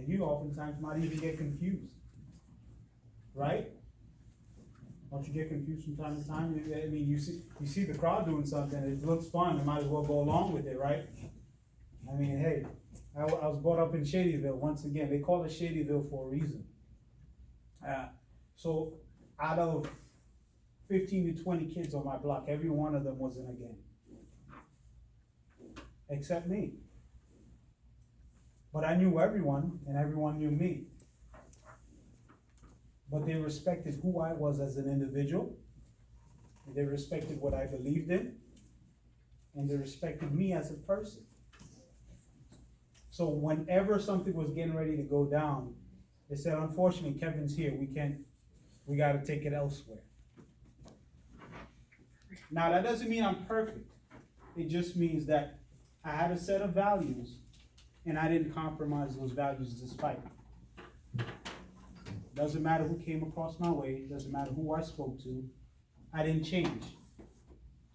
And you oftentimes might even get confused. Right? Don't you get confused from time to time? I mean, you see the crowd doing something, it looks fun, you might as well go along with it, right? I mean, hey, I was brought up in Shadyville, once again, they call it Shadyville for a reason. So out of 15 to 20 kids on my block, every one of them was in a gang. Except me. But I knew everyone, and everyone knew me. But they respected who I was as an individual, and they respected what I believed in, and they respected me as a person. So whenever something was getting ready to go down, they said, unfortunately, Kevin's here, we gotta take it elsewhere. Now, that doesn't mean I'm perfect. It just means that I had a set of values, and I didn't compromise those values despite it. Doesn't matter who came across my way, doesn't matter who I spoke to, I didn't change.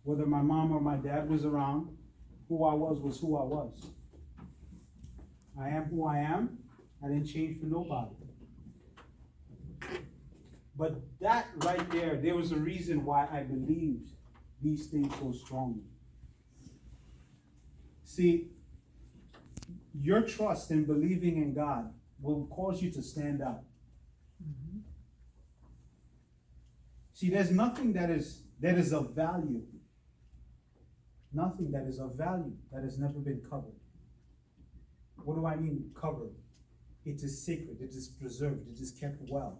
Whether my mom or my dad was around, who I was who I was. I am who I am, I didn't change for nobody. But that right there was a reason why I believed these things so strongly. See, your trust in believing in God will cause you to stand out. Mm-hmm. See, there's nothing that is of value. Nothing that is of value that has never been covered. What do I mean covered? It is sacred, it is preserved, it is kept well.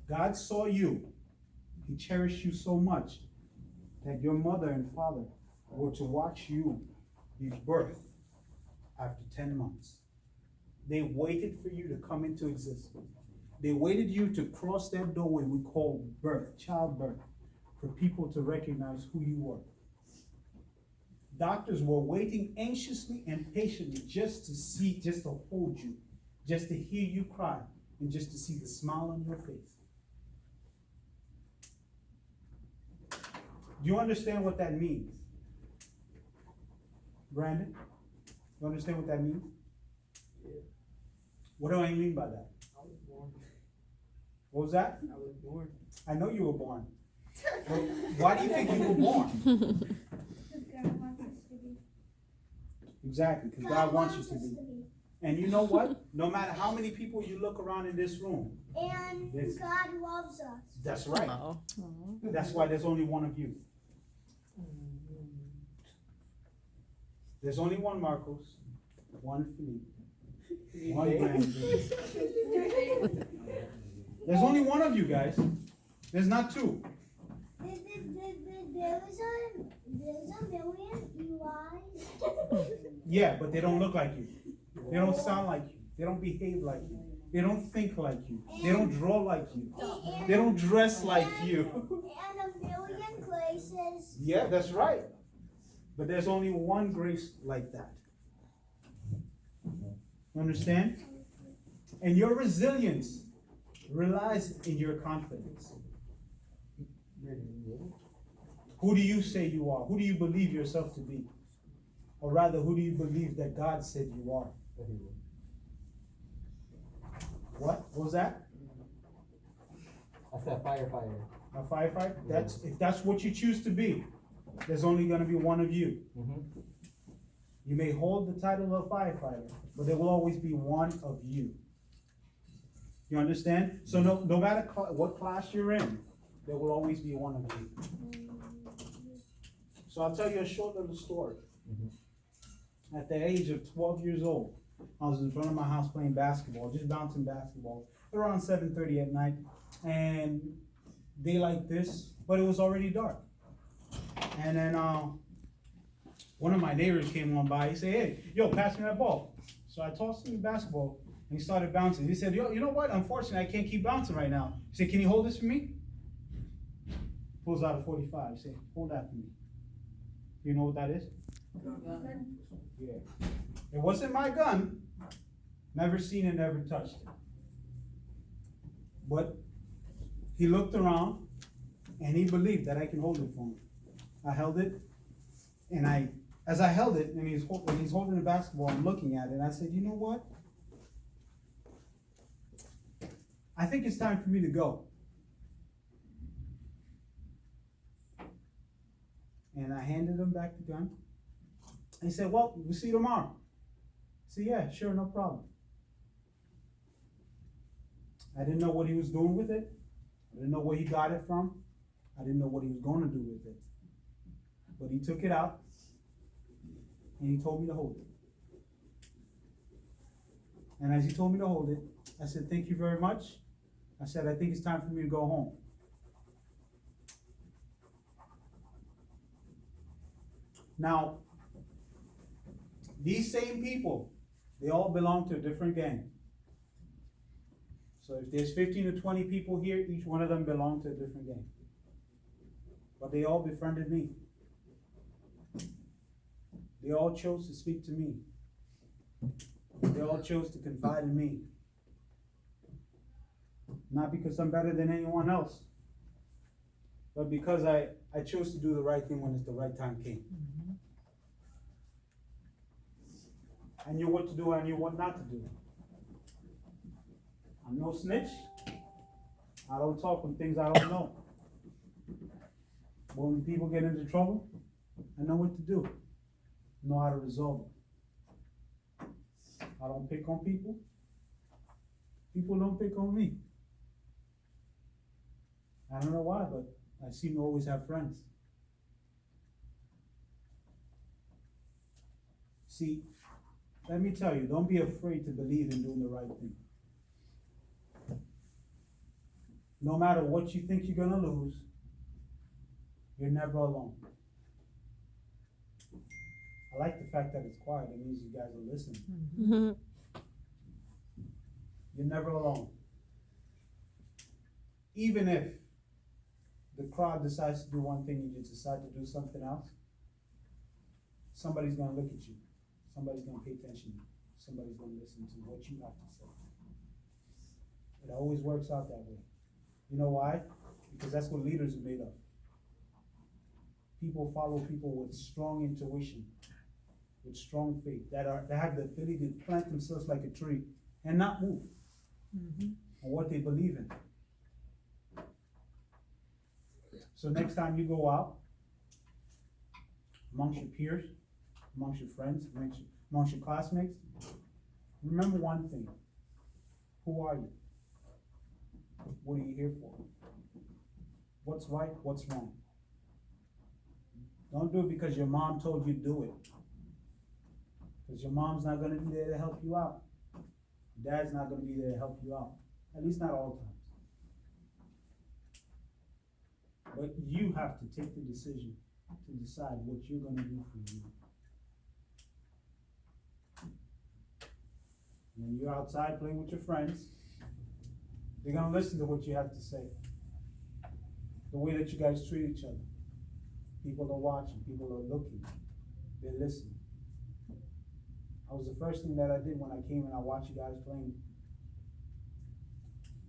God saw you. He cherished you so much that your mother and father were to watch you be birthed after 10 months. They waited for you to come into existence. They waited you to cross that doorway we call birth, childbirth, for people to recognize who you were. Doctors were waiting anxiously and patiently just to hold you, just to hear you cry, and just to see the smile on your face. Do you understand what that means? Brandon, you understand what that means? Yeah. What do I mean by that? I was born. What was that? I was born. I know you were born. Well, why do you think you were born? Because God wants us to be. Exactly, because God wants you to be. And you know what? No matter how many people you look around in this room. And God loves us. That's right. Oh. That's why there's only one of you. There's only one Marcos, one Philippe, one Brandon. There's only one of you guys. There's not two. There's a million EYs. Yeah, but they don't look like you. They don't sound like you. They don't behave like you. They don't think like you. They don't draw like you. They don't dress like you. And a million graces. Yeah, that's right. But there's only one grace like that. Understand? And your resilience relies in your confidence. Who do you say you are? Who do you believe yourself to be? Or rather, who do you believe that God said you are? What was that? I said firefighter. A firefighter? If that's what you choose to be, there's only going to be one of you. Mm-hmm. You may hold the title of firefighter, but there will always be one of you. You understand? So no matter what class you're in, there will always be one of you. So I'll tell you a short little story. Mm-hmm. At the age of 12 years old, I was in front of my house playing basketball, just bouncing basketball, around 7:30 at night, and daylight this, but it was already dark. And then one of my neighbors came on by. He said, "Hey, yo, pass me that ball." So I tossed him the basketball, and he started bouncing. He said, "Yo, you know what? Unfortunately, I can't keep bouncing right now." He said, "Can you hold this for me?" Pulls out a 45. He said, "Hold that for me." You know what that is? Yeah. It wasn't my gun. Never seen it, never touched it. But he looked around and he believed that I can hold it for him. I held it and I as I held it, and he's holding the basketball, I'm looking at it, and I said, you know what? I think it's time for me to go. And I handed him back the gun. He said, well, we'll see you tomorrow. I said, yeah, sure, no problem. I didn't know what he was doing with it. I didn't know where he got it from. I didn't know what he was going to do with it. But he took it out, and he told me to hold it. And as he told me to hold it, I said, thank you very much. I said, I think it's time for me to go home. Now, these same people, they all belong to a different gang. So if there's 15 to 20 people here, each one of them belong to a different gang. But they all befriended me. They all chose to speak to me. They all chose to confide in me. Not because I'm better than anyone else, but because I chose to do the right thing when the right time came. I knew what to do, I knew what not to do. I'm no snitch. I don't talk on things I don't know. When people get into trouble, I know what to do. I know how to resolve it. I don't pick on people. People don't pick on me. I don't know why, but I seem to always have friends. See, let me tell you, don't be afraid to believe in doing the right thing. No matter what you think you're gonna lose, you're never alone. I like the fact that it's quiet. It means you guys are listening. Mm-hmm. You're never alone. Even if the crowd decides to do one thing and you decide to do something else, somebody's gonna look at you. Somebody's gonna pay attention to you. Somebody's gonna listen to what you have to say. It always works out that way. You know why? Because that's what leaders are made of. People follow people with strong intuition, with strong faith, that have the ability to plant themselves like a tree and not move on what they believe in. So next time you go out, amongst your peers, amongst your friends, amongst your classmates, remember one thing. Who are you? What are you here for? What's right? What's wrong? Don't do it because your mom told you to do it. Because your mom's not going to be there to help you out. Dad's not going to be there to help you out. At least not all times. But you have to take the decision to decide what you're going to do for you. When you're outside playing with your friends, they're going to listen to what you have to say. The way that you guys treat each other. People are watching, people are looking, they're listening. That was the first thing that I did when I came and I watched you guys playing.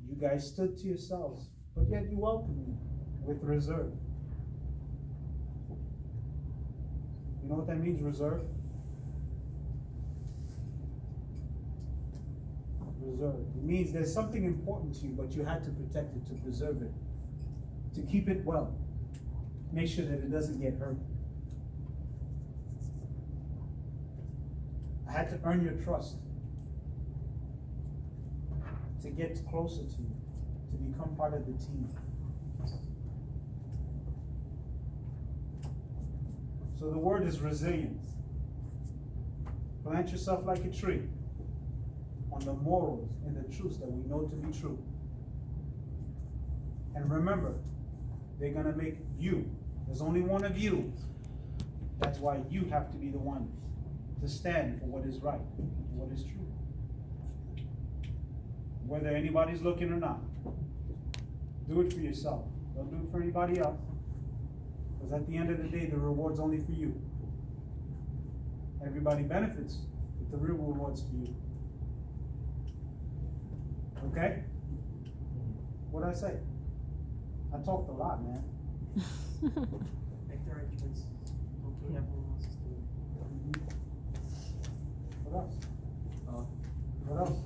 You guys stood to yourselves, but yet you welcomed me with reserve. You know what that means, reserve? Reserve. It means there's something important to you, but you had to protect it, to preserve it, to keep it well. Make sure that it doesn't get hurt. I had to earn your trust, to get closer to you, to become part of the team. So the word is resilience. Plant yourself like a tree on the morals and the truths that we know to be true. And remember, they're going to make you. There's only one of you. That's why you have to be the one to stand for what is right, what is true. Whether anybody's looking or not. Do it for yourself. Don't do it for anybody else. Because at the end of the day, the reward's only for you. Everybody benefits, but the real reward's for you. Okay? What'd I say? I talked a lot, man. Make the right choices. Don't do what everyone else is doing. What else? Oh. What else?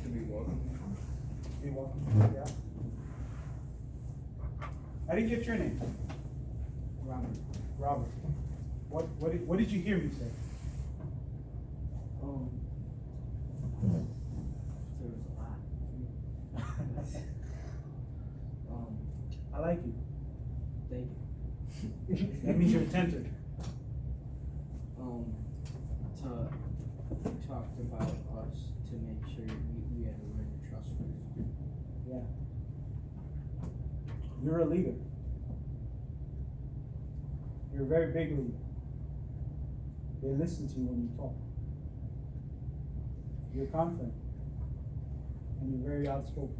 To be welcome. You're welcome. Yeah. I didn't get your name. Robert. Robert. What did you hear me say? There was a lot. I like you. Thank you. That means you're attentive. Talked about us to make sure we had to learn to trust first. Yeah. You're a leader. You're a very big leader. They listen to you when you talk. You're confident. And you're very outspoken.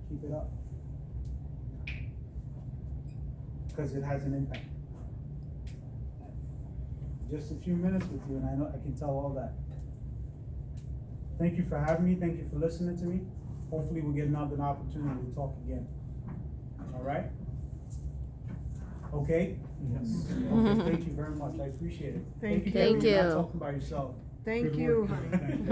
Keep it up. Because it has an impact. Just a few minutes with you, and I know I can tell all that. Thank you for having me. Thank you for listening to me. Hopefully we'll get another opportunity to talk again. All right? Okay? Yes. Okay, thank you very much. I appreciate it. Thank you. you. You're not talking by yourself. Thank Good you, work. honey.